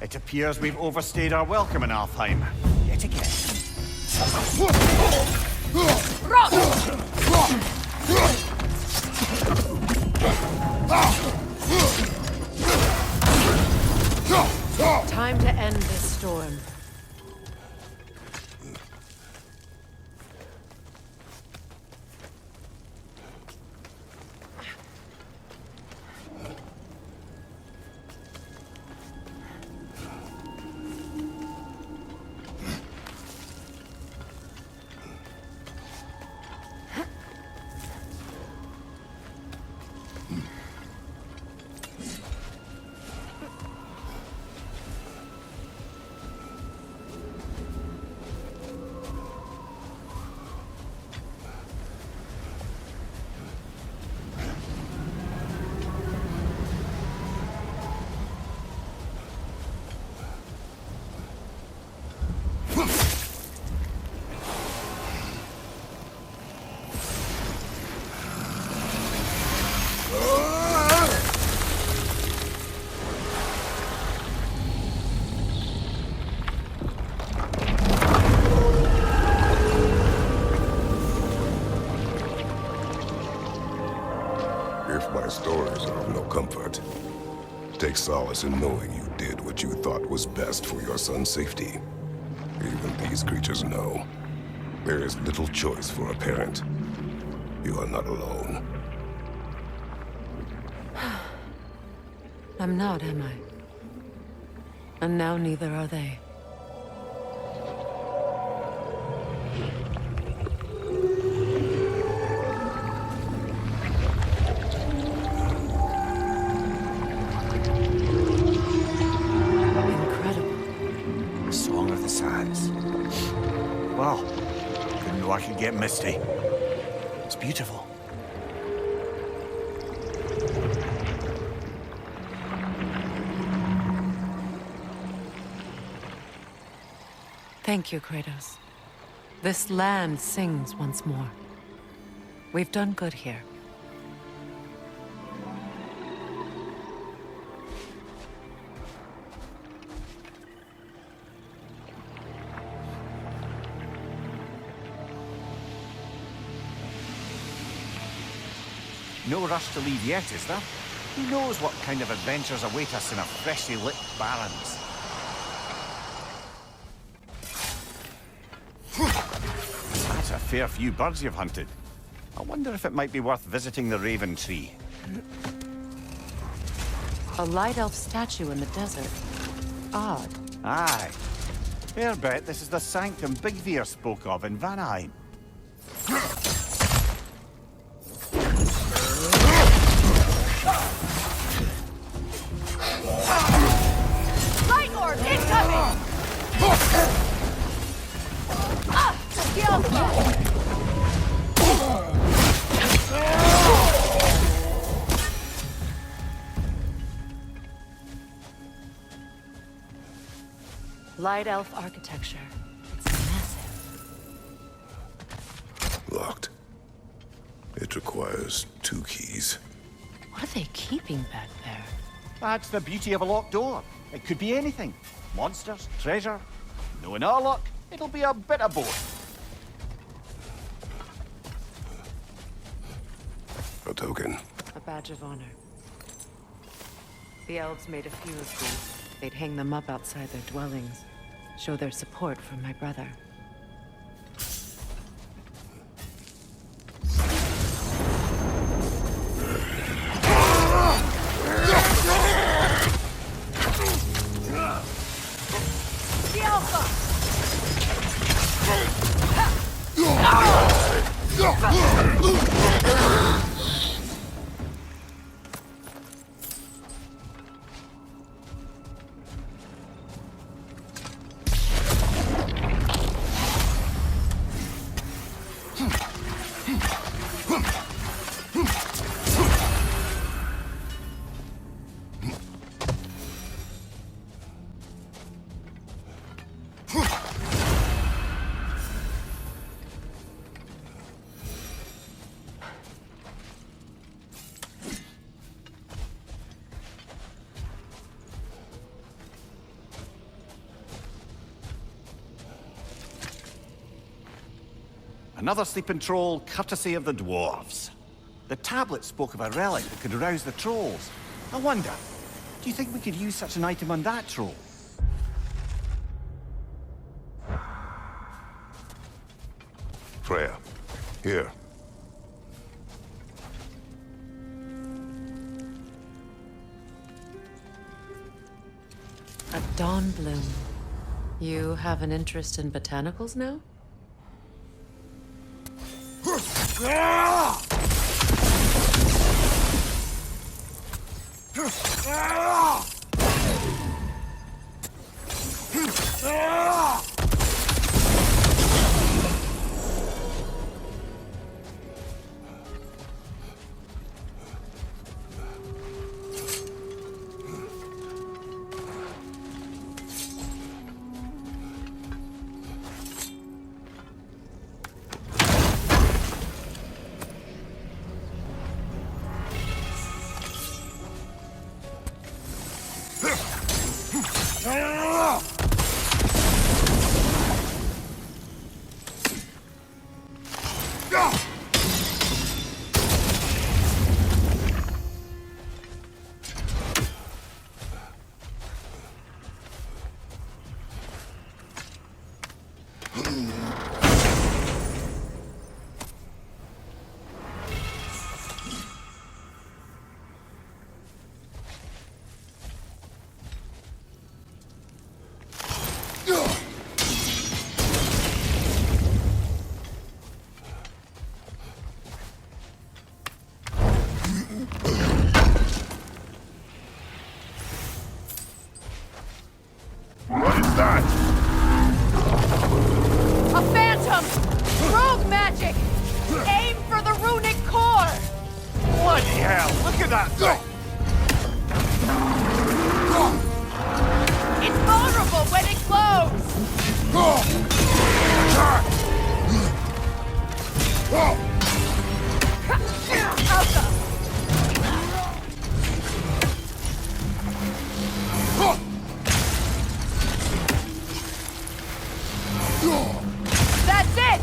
It appears we've overstayed our welcome in Alfheim. Yet again. Time to end this storm. Stories are of no comfort. Take solace in knowing you did what you thought was best for your son's safety. Even these creatures know. There is little choice for a parent. You are not alone. I'm not, am I? And now neither are they. Wow, didn't know I could get misty. It's beautiful. Thank you, Kratos. This land sings once more. We've done good here. No rush to leave yet, is there? Who knows what kind of adventures await us in our freshly lit barrens? That's a fair few birds you've hunted. I wonder if it might be worth visiting the Raven Tree. A light elf statue in the desert. Odd. Aye. Fair bet this is the sanctum Bigveer spoke of in Vanaheim. Light orb incoming! Light elf architecture. It's massive. Locked. It requires 2 keys. What are they keeping back there? That's the beauty of a locked door. It could be anything. Monsters, treasure. Knowing our luck, it'll be a bit of both. A token. A badge of honor. The elves made a few of these. They'd hang them up outside their dwellings. Show their support for my brother. The Alpha! Another sleeping troll, courtesy of the dwarves. The tablet spoke of a relic that could arouse the trolls. I wonder, do you think we could use such an item on that troll? Freya, here. A dawn bloom. You have an interest in botanicals now? What is that? A phantom! Rogue magic! Aim for the runic core! Bloody hell, look at that thing! It's vulnerable when it glows! Alka! That's it!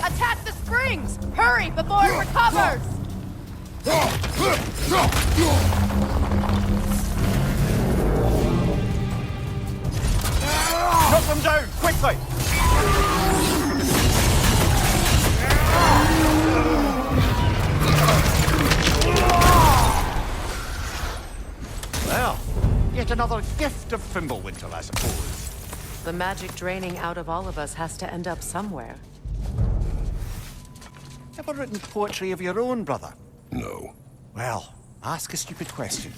Attack the springs! Hurry before it recovers! Knock them down, quickly! Well, yet another gift of Fimbulwinter, I suppose. The magic draining out of all of us has to end up somewhere. Ever written poetry of your own, brother? No. Well, ask a stupid question.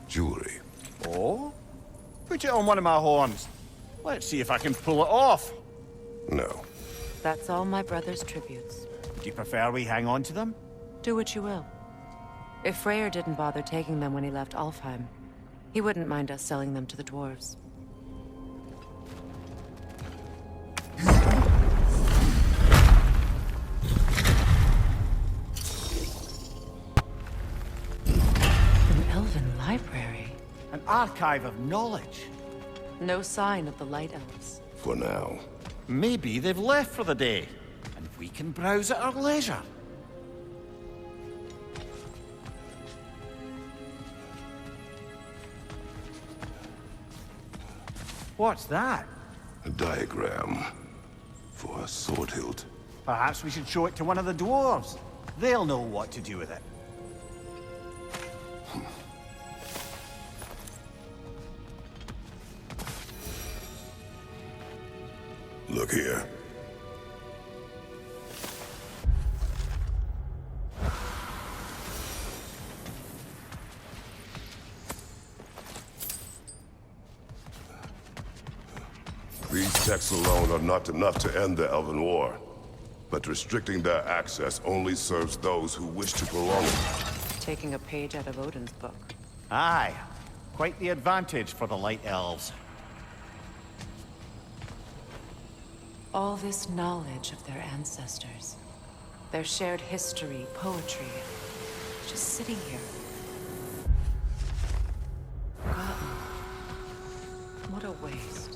Jewelry. Oh? Put it on one of my horns. Let's see if I can pull it off. No. That's all my brother's tributes. Do you prefer we hang on to them? Do what you will. If Freyr didn't bother taking them when he left Alfheim, he wouldn't mind us selling them to the dwarves. An elven library. An archive of knowledge. No sign of the Light Elves. For now. Maybe they've left for the day, and we can browse at our leisure. What's that? A diagram. for a sword hilt. Perhaps we should show it to one of the dwarves. They'll know what to do with it. Look here. These texts alone are not enough to end the Elven War. But restricting their access only serves those who wish to prolong it. Taking a page out of Odin's book. Aye. Quite the advantage for the Light Elves. All this knowledge of their ancestors, their shared history, poetry, just sitting here. Forgotten. What a waste.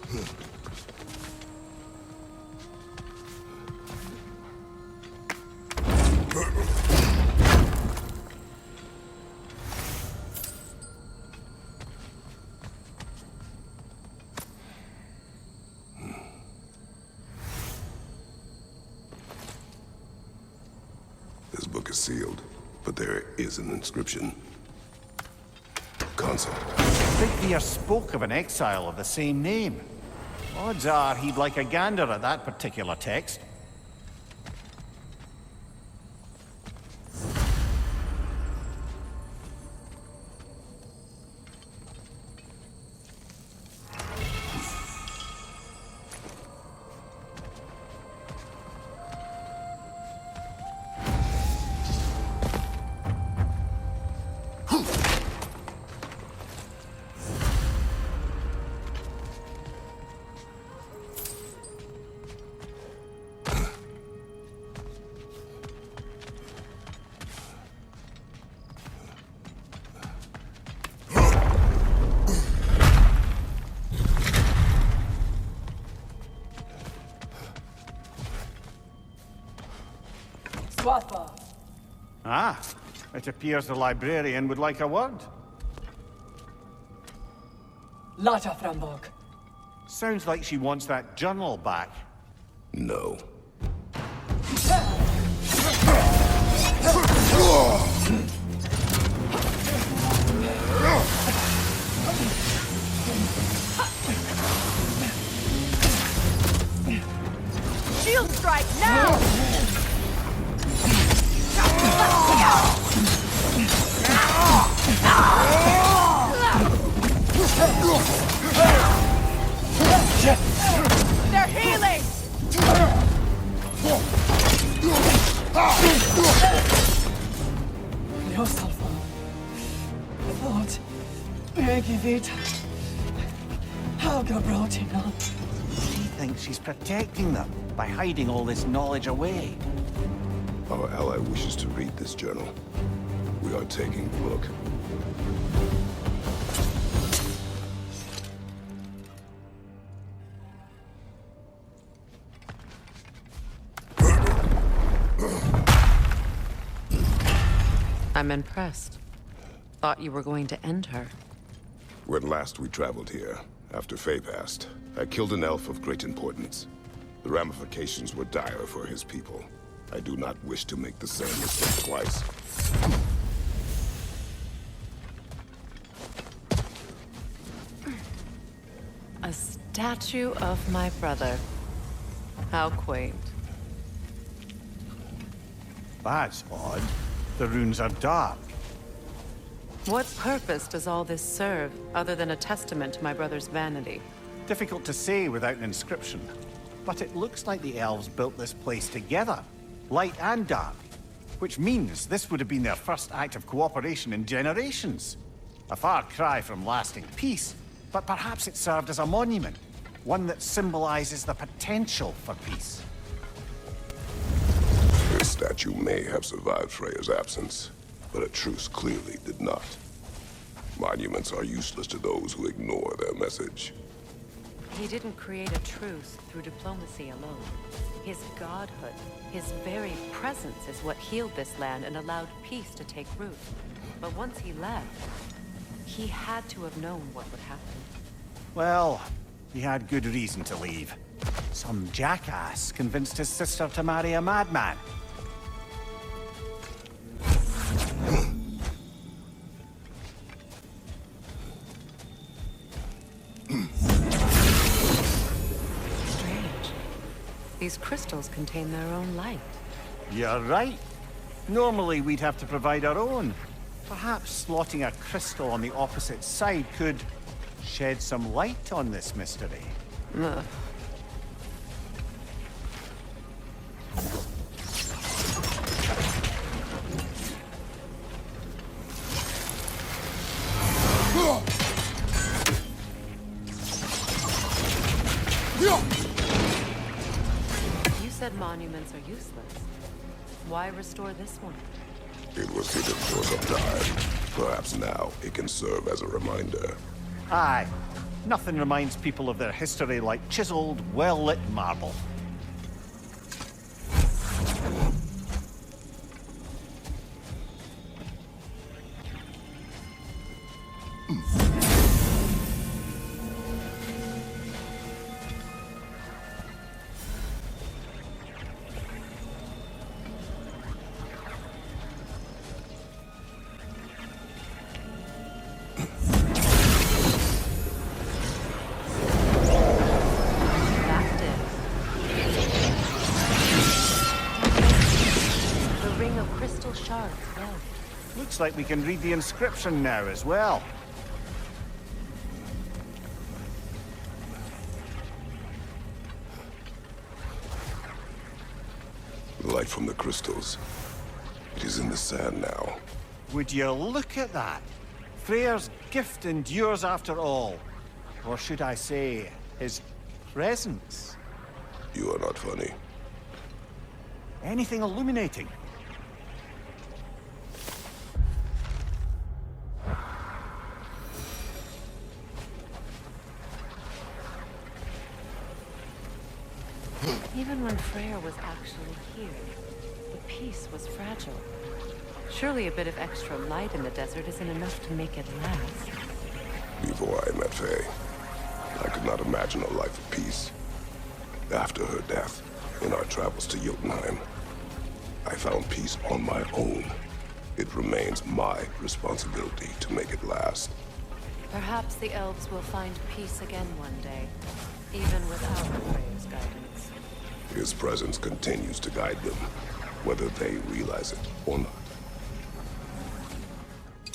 This book is sealed, but there is an inscription. Consult. Sigvier spoke of an exile of the same name. Odds are he'd like a gander at that particular text. Swatha. Ah, it appears the librarian would like a word. Lata Frambog. Sounds like she wants that journal back. No. Shield strike now! They're healing! Yourself thought Megivita. Helga brought him up. She thinks she's protecting them by hiding all this knowledge away. Our ally wishes to read this journal. We are taking the book. I'm impressed. Thought you were going to end her. When last we traveled here, after Faye passed, I killed an elf of great importance. The ramifications were dire for his people. I do not wish to make the same mistake twice. A statue of my brother. How quaint. That's odd. The runes are dark. What purpose does all this serve, other than a testament to my brother's vanity? Difficult to say without an inscription. But it looks like the elves built this place together, light and dark. Which means this would have been their first act of cooperation in generations. A far cry from lasting peace, but perhaps it served as a monument. One that symbolizes the potential for peace. This statue may have survived Freya's absence, but a truce clearly did not. Monuments are useless to those who ignore their message. He didn't create a truce through diplomacy alone. His godhood, his very presence is what healed this land and allowed peace to take root. But once he left, he had to have known what would happen. Well, he had good reason to leave. Some jackass convinced his sister to marry a madman. Strange. These crystals contain their own light. You're right. Normally we'd have to provide our own. Perhaps slotting a crystal on the opposite side could shed some light on this mystery. Ugh. You said monuments are useless. Why restore this one? It was hidden for some time. Perhaps now it can serve as a reminder. Aye. Nothing reminds people of their history like chiseled, well-lit marble. Looks like we can read the inscription now as well. The light from the crystals. It is in the sand now. Would you look at that? Freyr's gift endures after all. Or should I say, his presence? You are not funny. Anything illuminating? Even when Freyr was actually here, the peace was fragile. Surely a bit of extra light in the desert isn't enough to make it last. Before I met Faye, I could not imagine a life of peace. After her death, in our travels to Jotunheim, I found peace on my own. It remains my responsibility to make it last. Perhaps the elves will find peace again one day, even without Freyr's guidance. His presence continues to guide them, whether they realize it or not.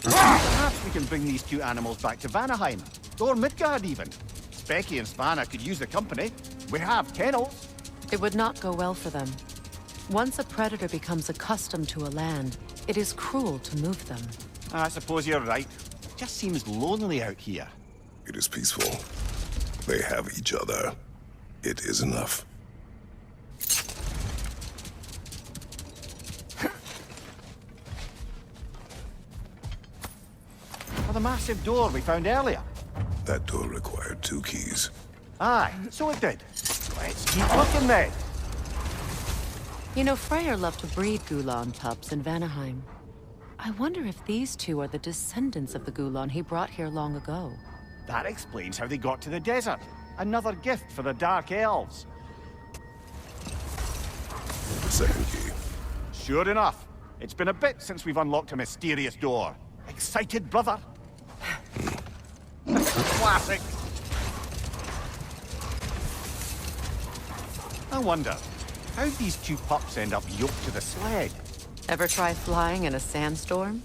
Perhaps we can bring these two animals back to Vanaheim, or Midgard even. Specky and Svanna could use the company. We have kennels. It would not go well for them. Once a predator becomes accustomed to a land, it is cruel to move them. I suppose you're right. It just seems lonely out here. It is peaceful. They have each other. It is enough. The massive door we found earlier. That door required 2 keys. Aye, so it did. Let's keep looking then. You know, Freyr loved to breed Gulan pups in Vanaheim. I wonder if these two are the descendants of the Gulan he brought here long ago. That explains how they got to the desert. Another gift for the Dark Elves. The second key. Sure enough. It's been a bit since we've unlocked a mysterious door. Excited, brother? Classic. I wonder, how'd these two pups end up yoked to the sled? Ever try flying in a sandstorm?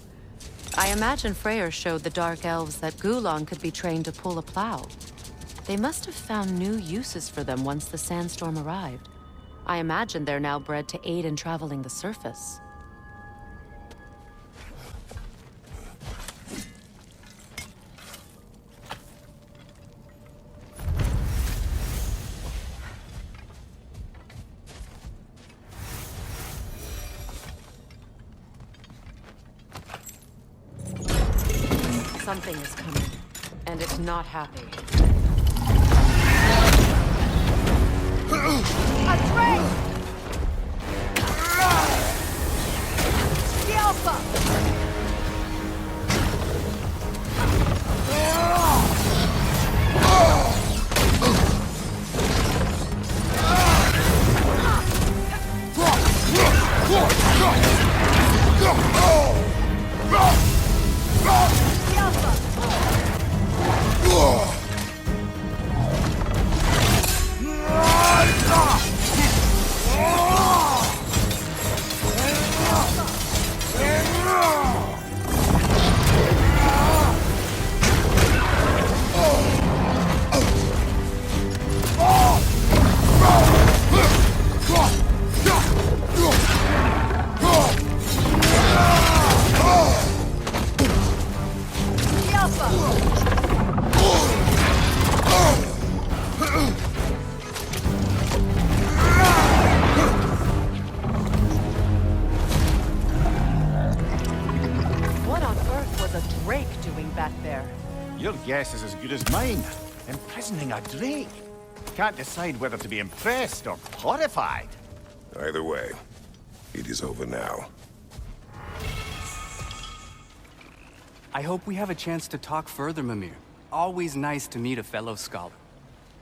I imagine Freyr showed the Dark Elves that Gulan could be trained to pull a plow. They must have found new uses for them once the sandstorm arrived. I imagine they're now bred to aid in traveling the surface. Something is coming, and it's not happy. Atreus! The Alpha! guess is as good as mine. Imprisoning a drake. Can't decide whether to be impressed or horrified. Either way, it is over now. I hope we have a chance to talk further, Mimir. Always nice to meet a fellow scholar.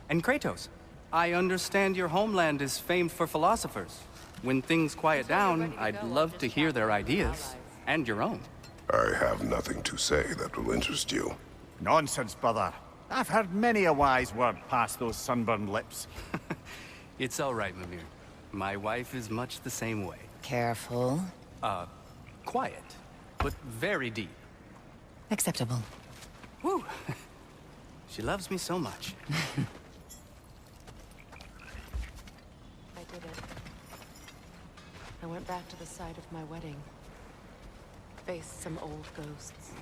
And Kratos, I understand your homeland is famed for philosophers. When things quiet down, I'd love to hear their ideas. And your own. I have nothing to say that will interest you. Nonsense, brother. I've heard many a wise word past those sunburned lips. It's all right, Mimir. My wife is much the same way. Careful. Quiet, but very deep. Acceptable. Whew. She loves me so much. I did it. I went back to the site of my wedding. Faced some old ghosts.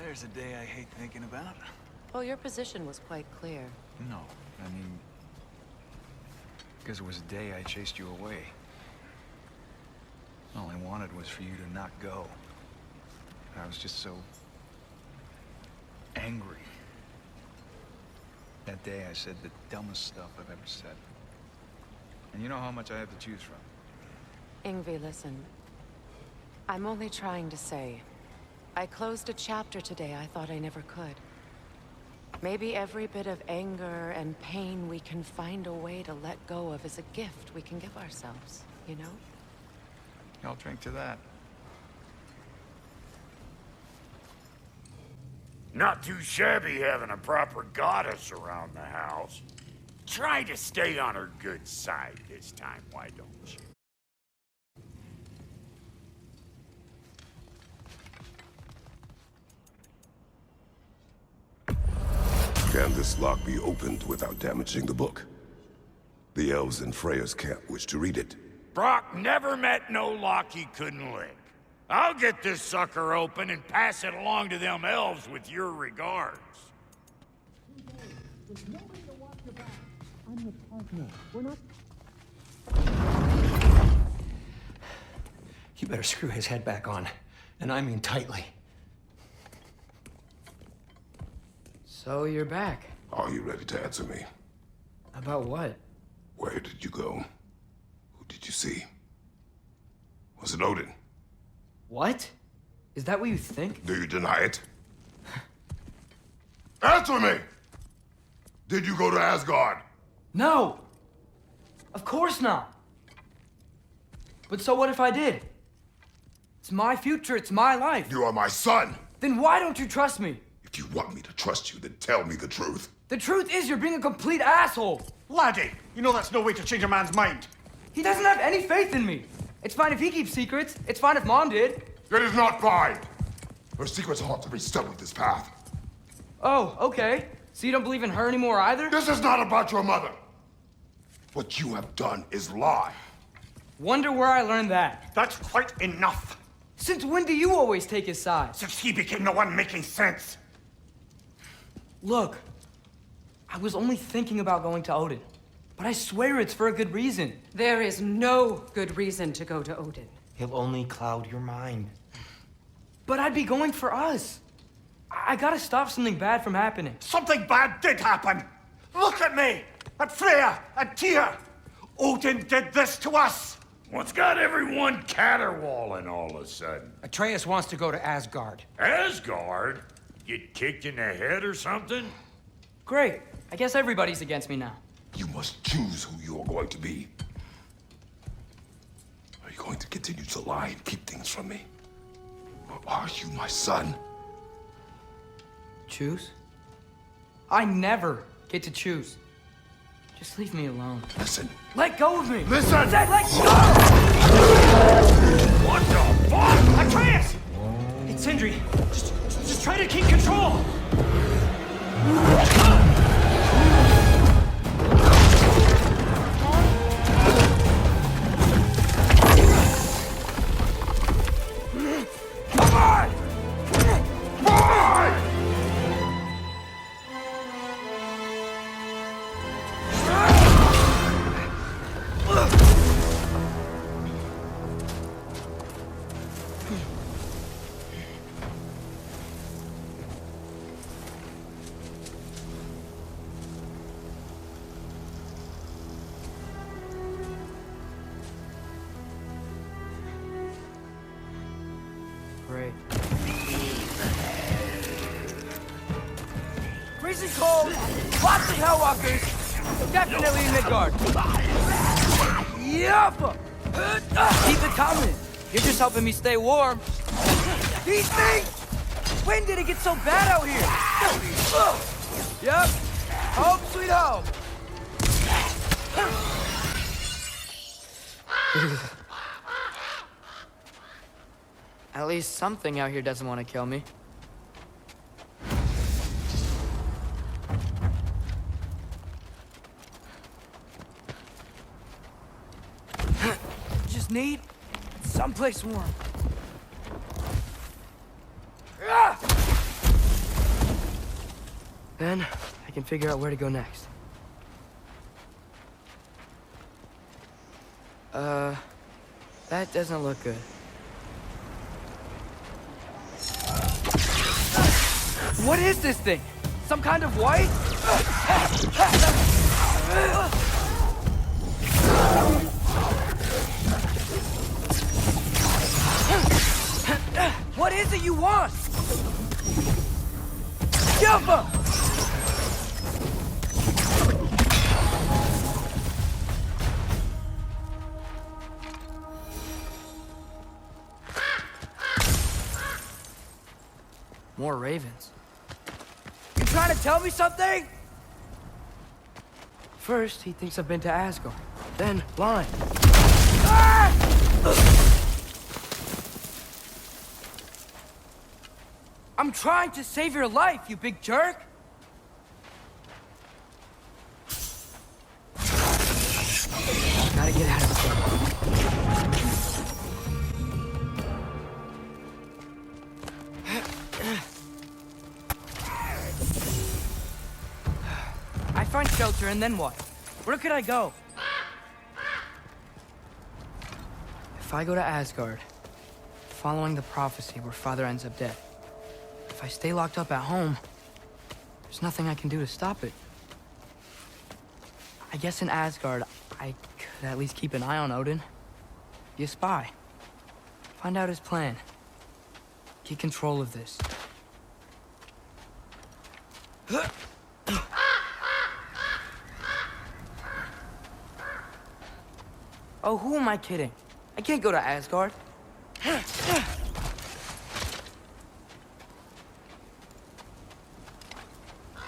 There's a day I hate thinking about. Well, your position was quite clear. No, I mean... because it was a day I chased you away. All I wanted was for you to not go. I was just so... angry. That day I said the dumbest stuff I've ever said. And you know how much I have to choose from. Ingvi, listen. I'm only trying to say, I closed a chapter today I thought I never could. Maybe every bit of anger and pain we can find a way to let go of is a gift we can give ourselves, you know? I'll drink to that. Not too shabby having a proper goddess around the house. Try to stay on her good side this time, why don't you? Can this lock be opened without damaging the book? The elves in Freya's camp wish to read it. Brock never met no lock he couldn't lick. I'll get this sucker open and pass it along to them elves with your regards. You better screw his head back on, and I mean tightly. So you're back. Are you ready to answer me? About what? Where did you go? Who did you see? Was it Odin? What? Is that what you think? Do you deny it? Answer me! Did you go to Asgard? No! Of course not! But so what if I did? It's my future, it's my life. You are my son! Then why don't you trust me? If you want me to trust you, then tell me the truth. The truth is you're being a complete asshole! Laddie, you know that's no way to change a man's mind. He doesn't have any faith in me. It's fine if he keeps secrets. It's fine if Mom did. It is not fine! Her secrets ought to be stuck this path. Oh, okay. So you don't believe in her anymore either? This is not about your mother! What you have done is lie. Wonder where I learned that. That's quite enough. Since when do you always take his side? Since he became the one making sense. Look, I was only thinking about going to Odin. But I swear it's for a good reason. There is no good reason to go to Odin. He'll only cloud your mind. But I'd be going for us. I gotta stop something bad from happening. Something bad did happen. Look at me, at Freya, at Tyr. Odin did this to us. What's got everyone caterwauling all of a sudden? Atreus wants to go to Asgard. Asgard? Get kicked in the head or something? Great. I guess everybody's against me now. You must choose who you are going to be. Are you going to continue to lie and keep things from me? Or are you my son? Choose? I never get to choose. Just leave me alone. Listen. Let go of me! Listen! I said let go! What the fuck? Atreus! It's Sindri. Just try to keep control! Come on! Boy! and cold, lots of Hellwalkers, definitely in Midgard. Yep! Keep it coming. You're just helping me stay warm. These things! When did it get so bad out here? Yep. Home sweet home. At least something out here doesn't want to kill me. Just need someplace warm. Then I can figure out where to go next. That doesn't look good. What is this thing? Some kind of white? What is it you want? Jumper! More ravens. You trying to tell me something? First, he thinks I've been to Asgard. Then, blind. Ah! I'm trying to save your life, you big jerk! Gotta get out of here. I find shelter, and then what? Where could I go? If I go to Asgard, following the prophecy where Father ends up dead, if I stay locked up at home, there's nothing I can do to stop it. I guess in Asgard, I could at least keep an eye on Odin. Be a spy. Find out his plan. Get control of this. Oh, who am I kidding? I can't go to Asgard.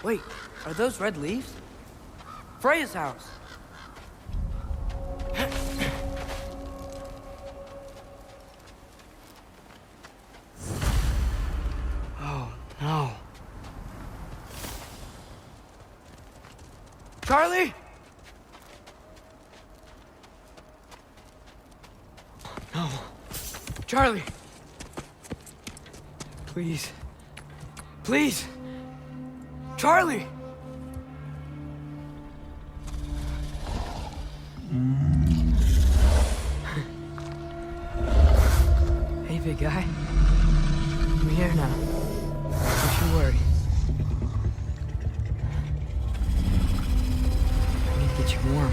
Wait, are those red leaves? Freya's house. Oh, no. Charlie? No. Charlie! Please. Please! Charlie! Hey, big guy. I'm here now. Don't you worry. I need to get you warm.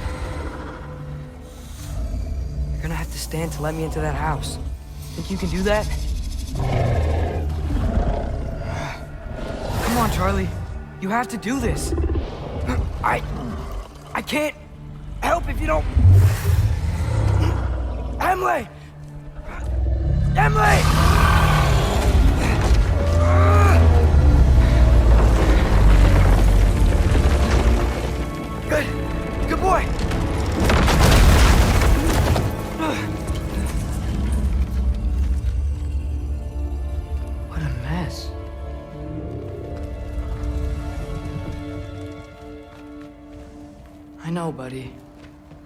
You're gonna have to stand to let me into that house. Think you can do that? Come on, Charlie. You have to do this. I can't help if you don't... Emily! Emily! Good. Good boy. What a mess. I know, buddy.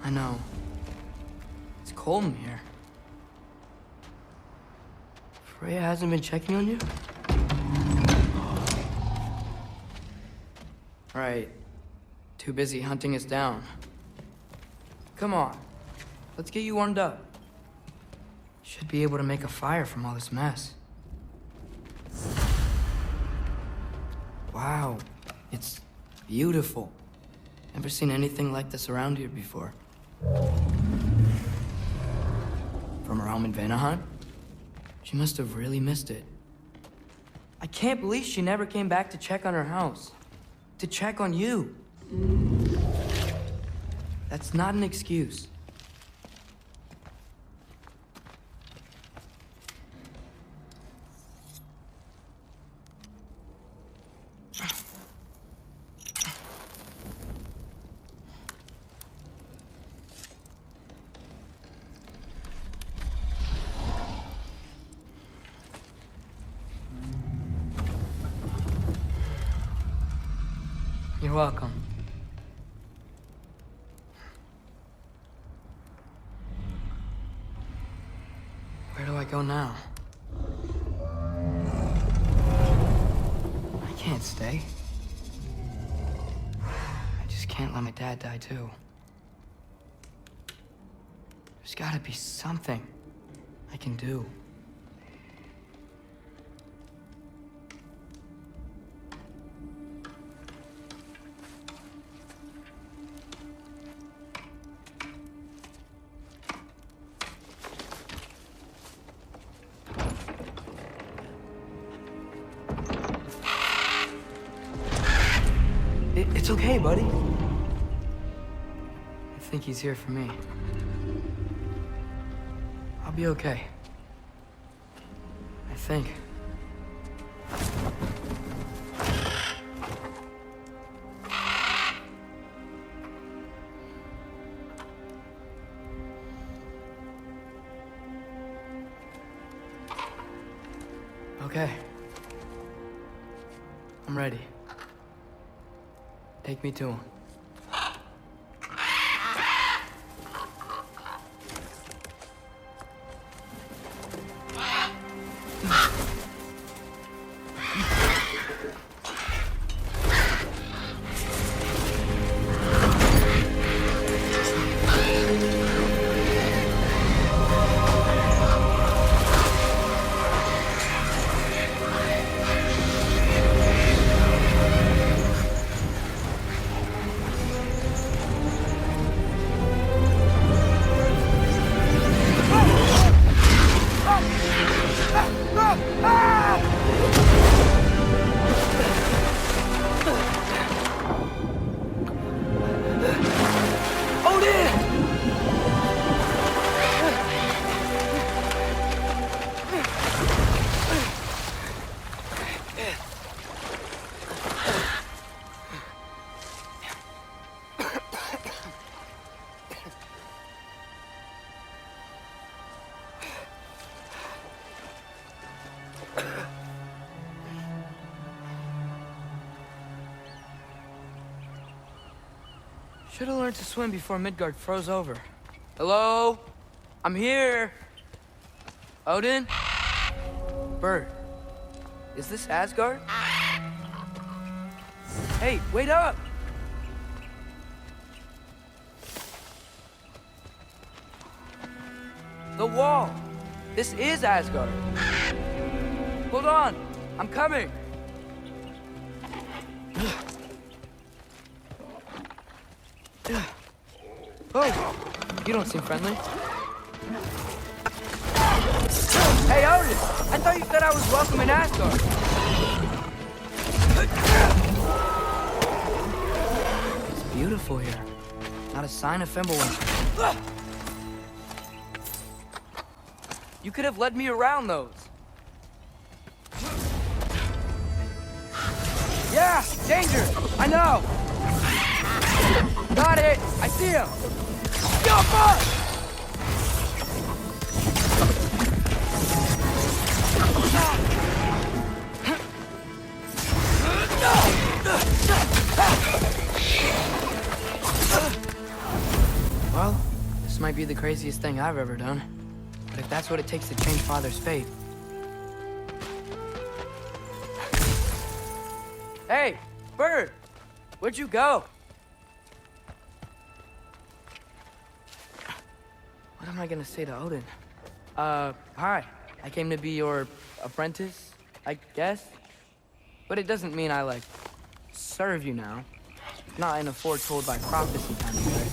I know. It's cold in here. Freya hasn't been checking on you? Right. Too busy hunting us down. Come on. Let's get you warmed up. Should be able to make a fire from all this mess. Wow. It's beautiful. Never seen anything like this around here before. From her home in Vanaheim? She must have really missed it. I can't believe she never came back to check on her house. to check on you. That's not an excuse. You're welcome. Where do I go now? I can't stay. I just can't let my dad die too. There's gotta be something I can do. It's okay, buddy. I think he's here for me. I'll be okay. I think. Okay. I'm ready. Take me to him. Should have learned to swim before Midgard froze over. Hello? I'm here. Odin? Bird. Is this Asgard? Hey, wait up! The wall! This is Asgard! Hold on! I'm coming! Oh, you don't seem friendly. Hey, Odin! I thought you said I was welcome in Asgard. It's beautiful here. Not a sign of Fimbulwinter. You could have led me around those. Yeah, danger! I know! Got it! I see him! Go, fuck! Well, this might be the craziest thing I've ever done. But if that's what it takes to change Father's fate... Hey, Bird! Where'd you go? What am I gonna say to Odin? Hi. I came to be your apprentice, I guess? But it doesn't mean I, like, serve you now. Not in a foretold by prophecy kind of way.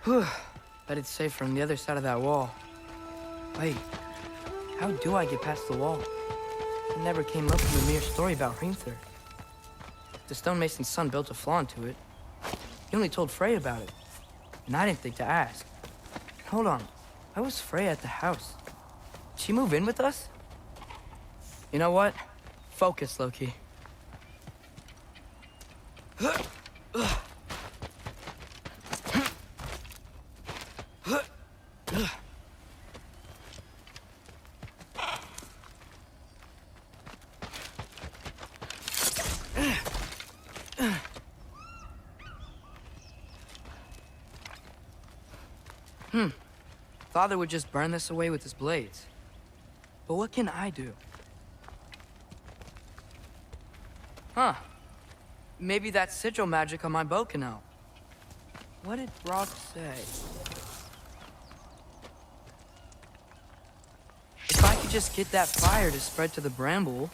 Whew. Bet it's safe from the other side of that wall. Wait. How do I get past the wall? It never came up in the mere story about Hrimthur. The stonemason's son built a flaw into it. He only told Frey about it, and I didn't think to ask. Hold on, why was Frey at the house? Did she move in with us? You know what? Focus, Loki. Father would just burn this away with his blades. But what can I do? Huh. Maybe that sigil magic on my bow can help. What did Brock say? If I could just get that fire to spread to the bramble...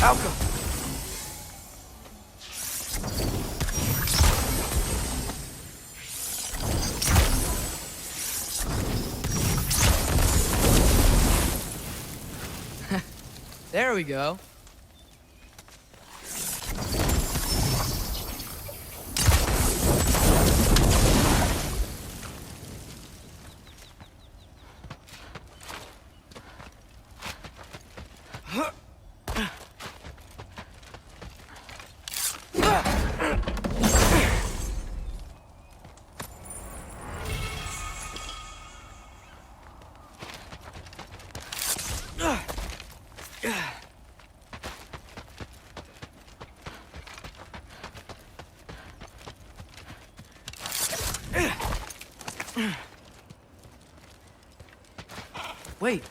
Alka! There we go. Wait,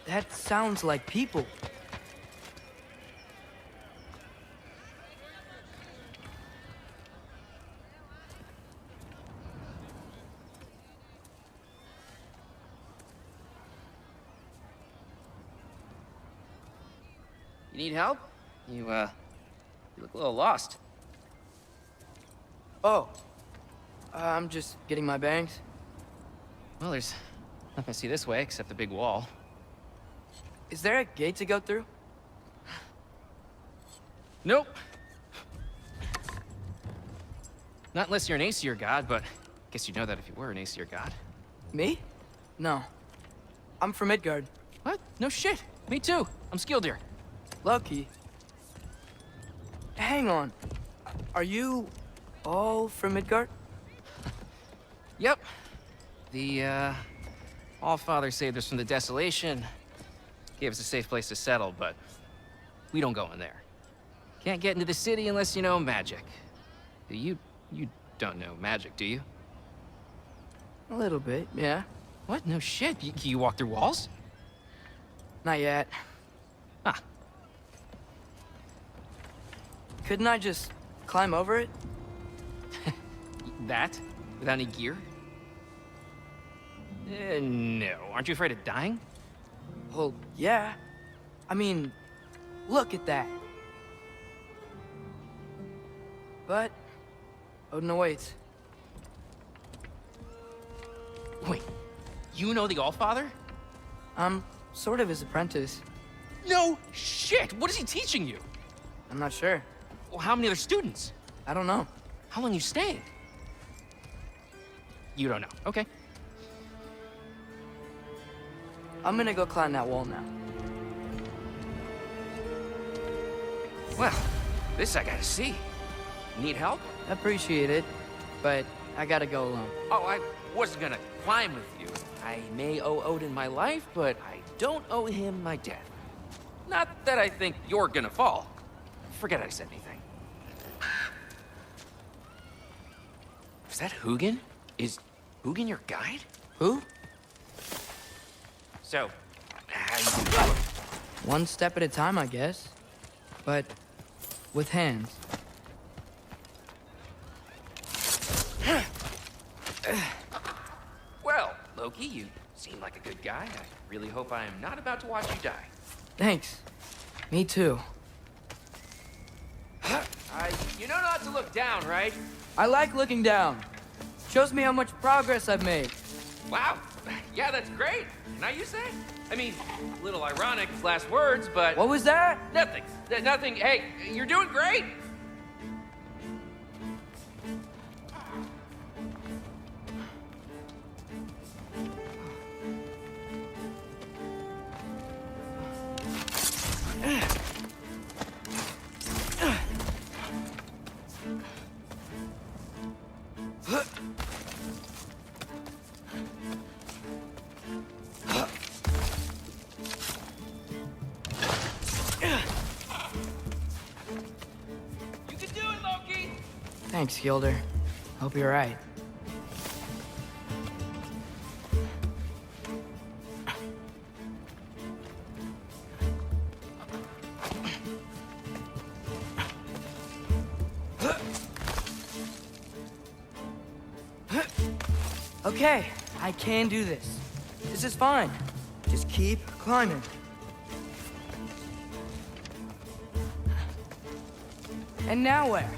that sounds like people. You need help? You look a little lost. Oh, I'm just getting my bangs. Well, there's nothing to see this way except the big wall. Is there a gate to go through? Nope. Not unless you're an Aesir god, but I guess you'd know that if you were an Aesir god. Me? No. I'm from Midgard. What? No shit. Me too. I'm Skildir. Loki. Hang on. Are you all from Midgard? Yep. The, Allfather saved us from the desolation. Gave us a safe place to settle, but we don't go in there. Can't get into the city unless you know magic. You don't know magic, do you? A little bit, yeah. What? No shit. You walk through walls? Not yet. Huh. Couldn't I just climb over it? That? Without any gear? No. Aren't you afraid of dying? Well, yeah. I mean, look at that. But Odin awaits. Wait, you know the Allfather? I'm sort of his apprentice. No shit! What is he teaching you? I'm not sure. Well, how many other students? I don't know. How long you staying? You don't know. Okay. I'm gonna go climb that wall now. Well, this I gotta see. Need help? Appreciate it, but I gotta go alone. Oh, I wasn't gonna climb with you. I may owe Odin my life, but I don't owe him my death. Not that I think you're gonna fall. Forget I said anything. Is that Hugin? Is Hugin your guide? Who? So, how you... One step at a time, I guess. But with hands. Well, Loki, you seem like a good guy. I really hope I am not about to watch you die. Thanks. Me too. You know not to look down, right? I like looking down. Shows me how much progress I've made. Wow, Yeah, that's great. Now you say? I mean, a little ironic, last words, but... What was that? Nothing. Nothing. Hey, you're doing great. Thanks, Gilder. Hope you're right. Okay, I can do this. This is fine. Just keep climbing. And now where?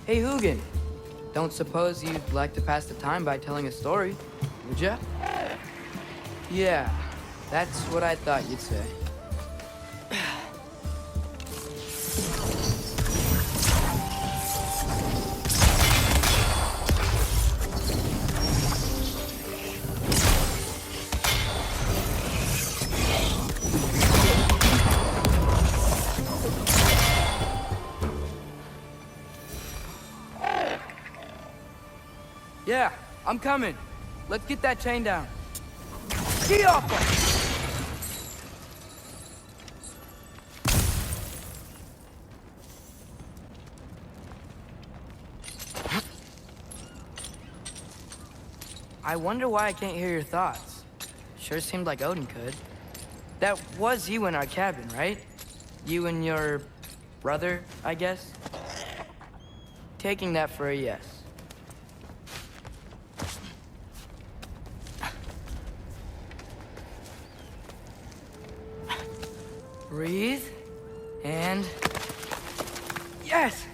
Hey, Hugin. Don't suppose you'd like to pass the time by telling a story, would ya? Yeah, that's what I thought you'd say. Yeah, I'm coming. Let's get that chain down. Get off her! I wonder why I can't hear your thoughts. Sure seemed like Odin could. That was you in our cabin, right? You and your brother, I guess? Taking that for a yes. Breathe, and... Yes!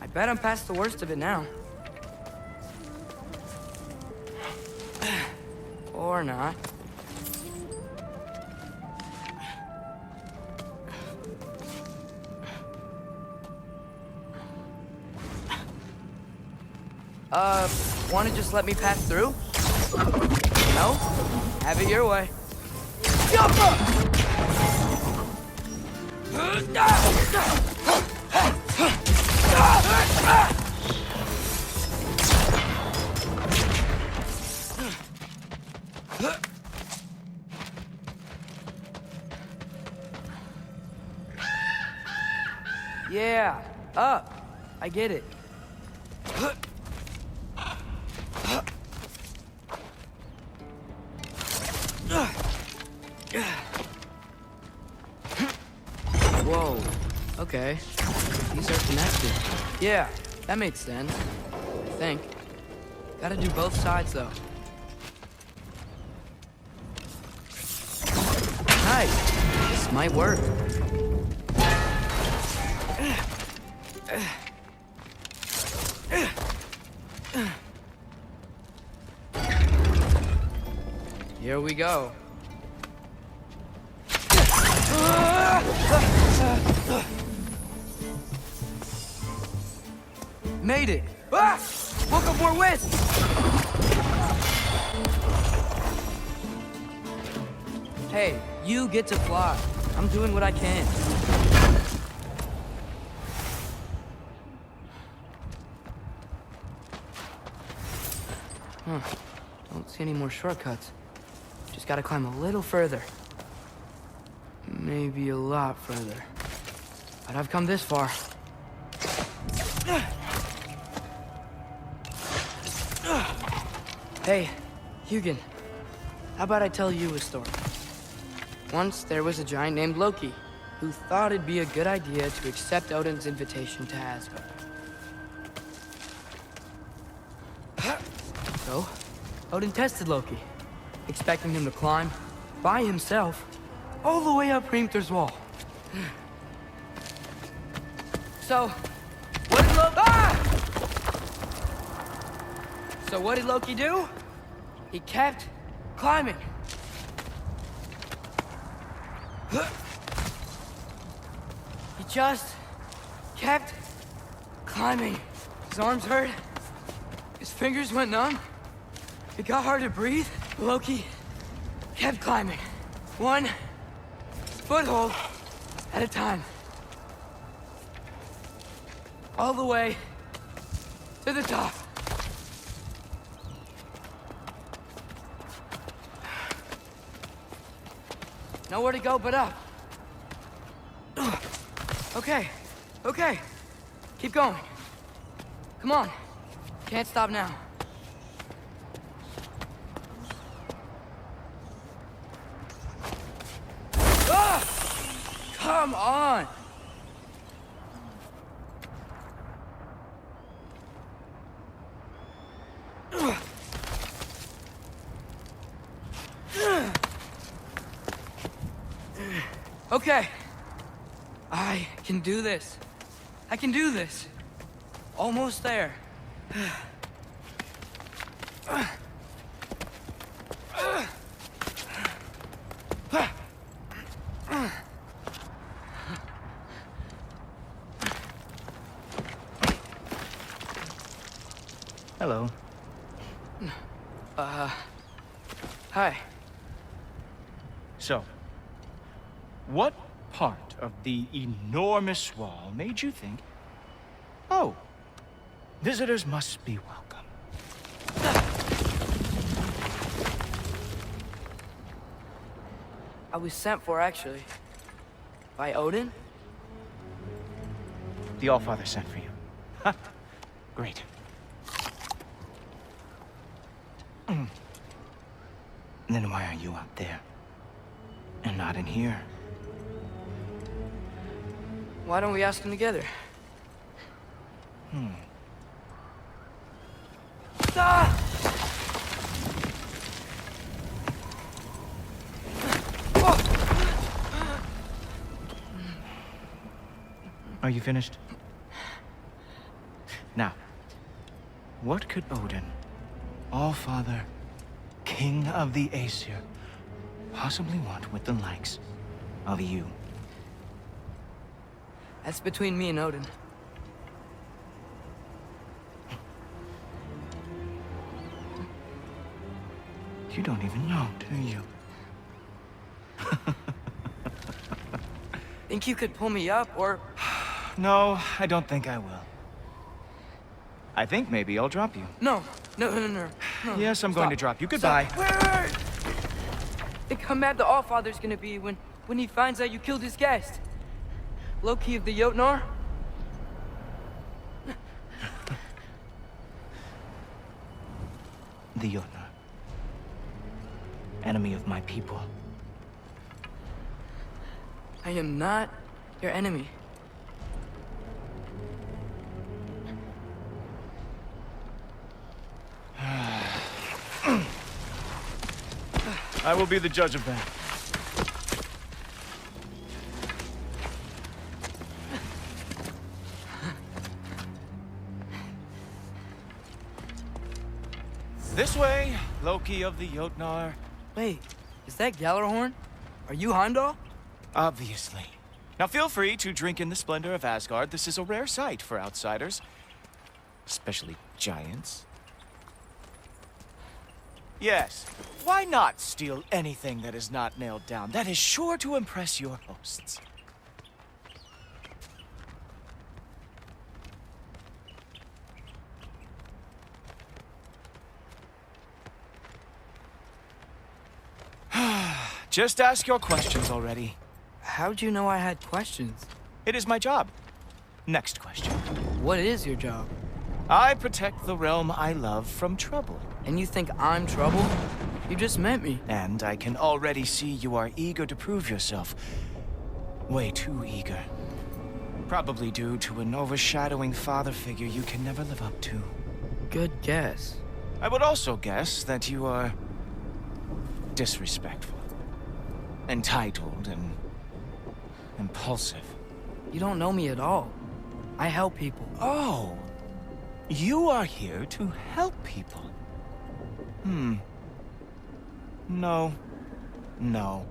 I bet I'm past the worst of it now. Or not. Wanna just let me pass through? No? Have it your way. Jump up! Yeah, up. I get it. Whoa. Okay. These are connected. Yeah, that makes sense. I think. Gotta do both sides, though. Nice. This might work. Here we go. Made it! Ah! Woke up more wind! Hey, you get to fly. I'm doing what I can. Huh. Don't see any more shortcuts. Just gotta climb a little further. Maybe a lot further. But I've come this far. Hey, Hugin. How about I tell you a story? Once there was a giant named Loki who thought it'd be a good idea to accept Odin's invitation to Asgard. So, Odin tested Loki, expecting him to climb by himself all the way up Hrimthur's wall. So, what did Loki... Ah! So what did Loki do? He kept climbing. He just kept climbing. His arms hurt. His fingers went numb. It got hard to breathe. Loki kept climbing. One foothold at a time. All the way to the top. Nowhere to go but up. Okay, okay. Keep going. Come on. Can't stop now. Ah! Come on! Okay. I can do this. I can do this. Almost there. Hello. Hi. So, what part of the enormous wall made you think, oh, visitors must be welcome? I was sent for, actually. By Odin? The Allfather sent for you. Ha! Great. Then why are you out there? And not in here? Why don't we ask them together? Ah! Are you finished? Now, what could Odin, Allfather, King of the Aesir, possibly want with the likes of you? That's between me and Odin. You don't even know, do you? Think you could pull me up, or... No, I don't think I will. I think maybe I'll drop you. No. Yes, I'm going to drop you. Goodbye. Wait! Think how mad the Allfather's gonna be when he finds out you killed his guest. Loki of the Jotnar? The Jotnar. Enemy of my people. I am not your enemy. I will be the judge of that. This way, Loki of the Jotnar. Wait, is that Gjallarhorn? Are you Heimdall? Obviously. Now feel free to drink in the splendor of Asgard. This is a rare sight for outsiders. Especially giants. Yes, why not steal anything that is not nailed down? That is sure to impress your hosts. Just ask your questions already. How'd you know I had questions? It is my job. Next question. What is your job? I protect the realm I love from trouble. And you think I'm trouble? You just met me. And I can already see you are eager to prove yourself. Way too eager. Probably due to an overshadowing father figure you can never live up to. Good guess. I would also guess that you are disrespectful, entitled, and impulsive. You don't know me at all. I help people. Oh. You are here to help people. No. No.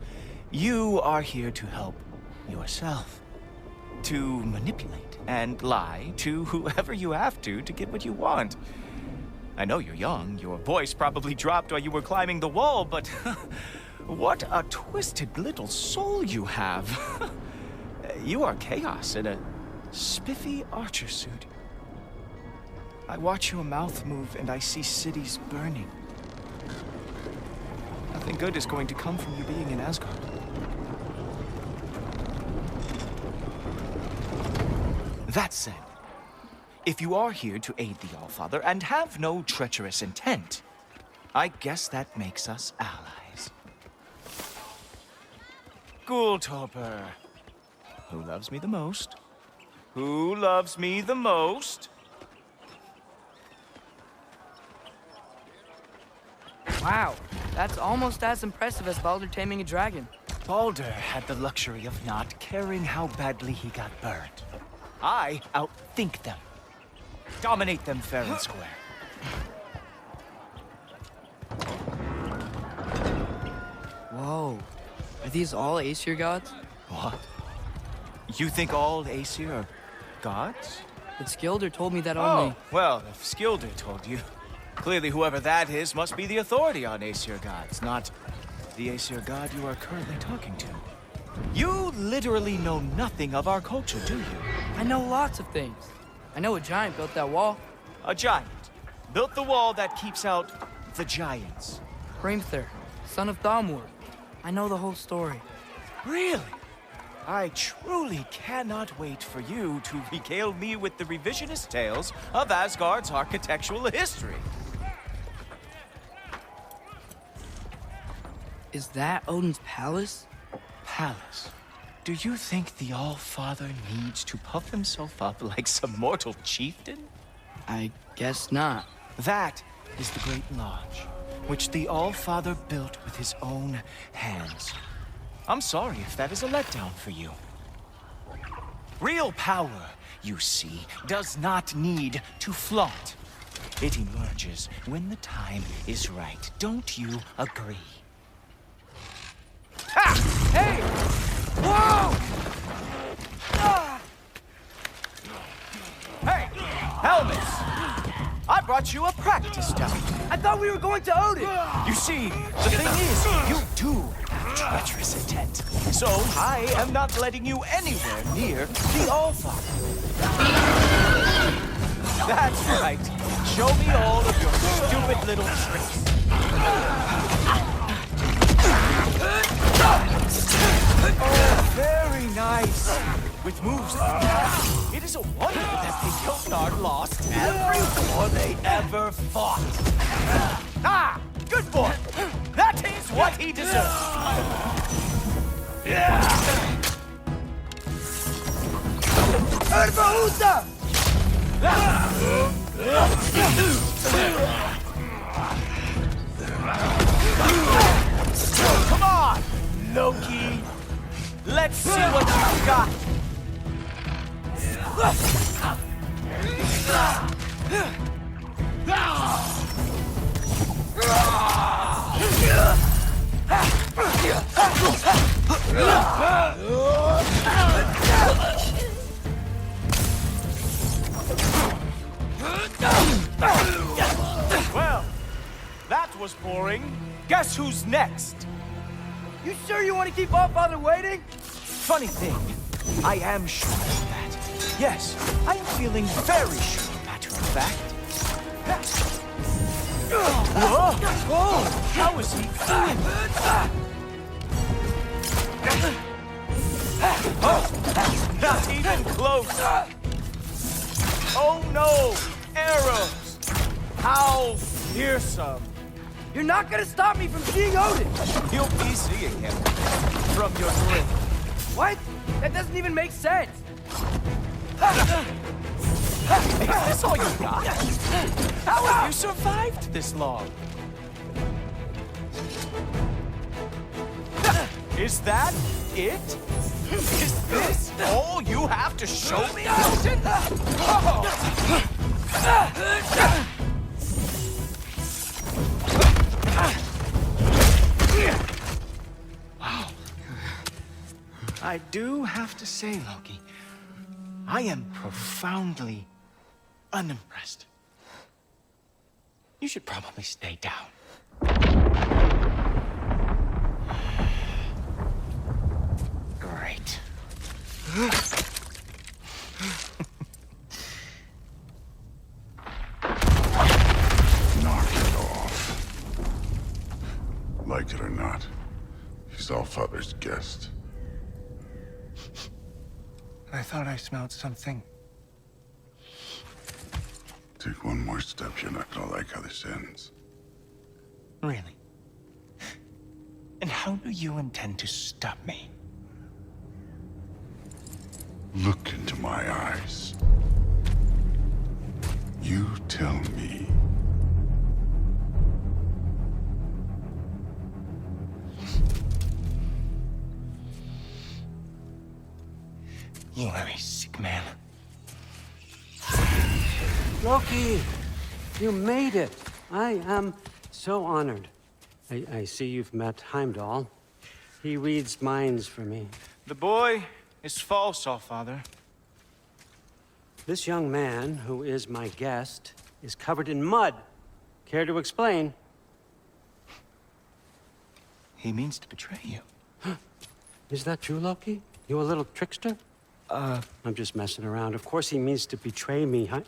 You are here to help yourself. To manipulate and lie to whoever you have to get what you want. I know you're young. Your voice probably dropped while you were climbing the wall, but what a twisted little soul you have. You are chaos in a spiffy archer suit. I watch your mouth move and I see cities burning. Nothing good is going to come from you being in Asgard. That said, if you are here to aid the Allfather and have no treacherous intent, I guess that makes us allies. Gultoper. Who loves me the most? Who loves me the most? Wow, that's almost as impressive as Baldur taming a dragon. Baldur had the luxury of not caring how badly he got burned. I outthink them. Dominate them fair and square. Whoa. Are these all Aesir gods? What? You think all Aesir are gods? But Skilder told me that only... Oh, well, if Skilder told you, clearly whoever that is must be the authority on Aesir gods, not the Aesir god you are currently talking to. You literally know nothing of our culture, do you? I know lots of things. I know a giant built that wall. A giant built the wall that keeps out the giants. Hrimthur, son of Thamur. I know the whole story. Really? I truly cannot wait for you to regale me with the revisionist tales of Asgard's architectural history. Is that Odin's palace? Palace? Do you think the All-Father needs to puff himself up like some mortal chieftain? I guess not. That is the Great Lodge, which the All-Father built with his own hands. I'm sorry if that is a letdown for you. Real power, you see, does not need to flaunt. It emerges when the time is right. Don't you agree? Ha! Hey! Whoa! Ah! Hey! Helmets! I brought you a practice dummy. I thought we were going to Odin! You see, the thing is, you do have treacherous intent. So I am not letting you anywhere near the Allfather. That's right. Show me all of your stupid little tricks. Oh, very nice. With moves like that, it is a wonder that the Jotnar lost every war they ever fought. Ah, good boy. That is what he deserves. Erbahuta! Come on, Loki. Let's see what you've got. Well, that was boring. Guess who's next? You sure you want to keep Allfather waiting? Funny thing, I am sure of that. Yes, I am feeling very sure, matter of fact. Whoa! Whoa! How is he doing? Oh, not even close. Oh no! Arrows! How fearsome! You're not gonna stop me from seeing Odin! You'll be seeing him from your grave. What? That doesn't even make sense! Is this all you got? How have you survived this long? Is that it? Is this all? all you have to show me? Wow. I do have to say, Loki, I am profoundly unimpressed. You should probably stay down. Great. Knock it off. Like it or not, he's Allfather's guest. I thought I smelled something. Take one more step, you're not gonna like how this ends. Really? And how do you intend to stop me? Look into my eyes. You tell me. You are a sick man. Loki, you made it. I am so honored. I see you've met Heimdall. He reads minds for me. The boy is false, Allfather. This young man, who is my guest, is covered in mud. Care to explain? He means to betray you. Is that true, Loki? You a little trickster? I'm just messing around. Of course he means to betray me, huh?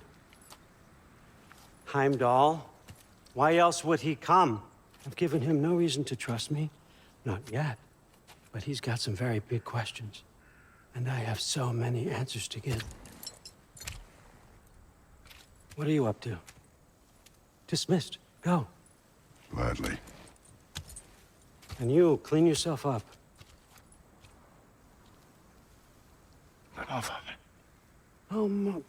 Heimdall? Why else would he come? I've given him no reason to trust me. Not yet. But he's got some very big questions. And I have so many answers to give. What are you up to? Dismissed. Go. Gladly. And you, clean yourself up. But Allfather. Oh,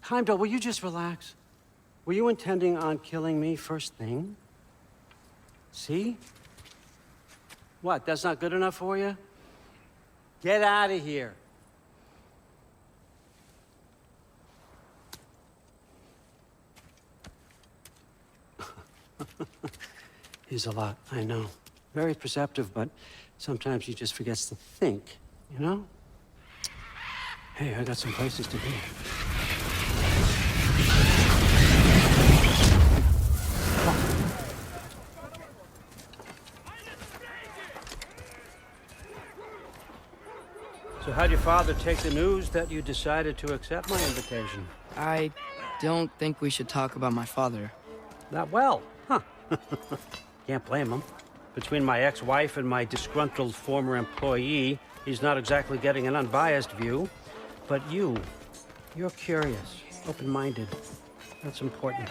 Heimdall, will you just relax? Were you intending on killing me first thing? See? What, that's not good enough for you? Get out of here. He's a lot, I know. Very perceptive, but sometimes he just forgets to think, you know? Hey, I got some places to be. So how'd your father take the news that you decided to accept my invitation? I don't think we should talk about my father. Not well, huh? Can't blame him. Between my ex-wife and my disgruntled former employee, he's not exactly getting an unbiased view. But you're curious, open-minded. That's important.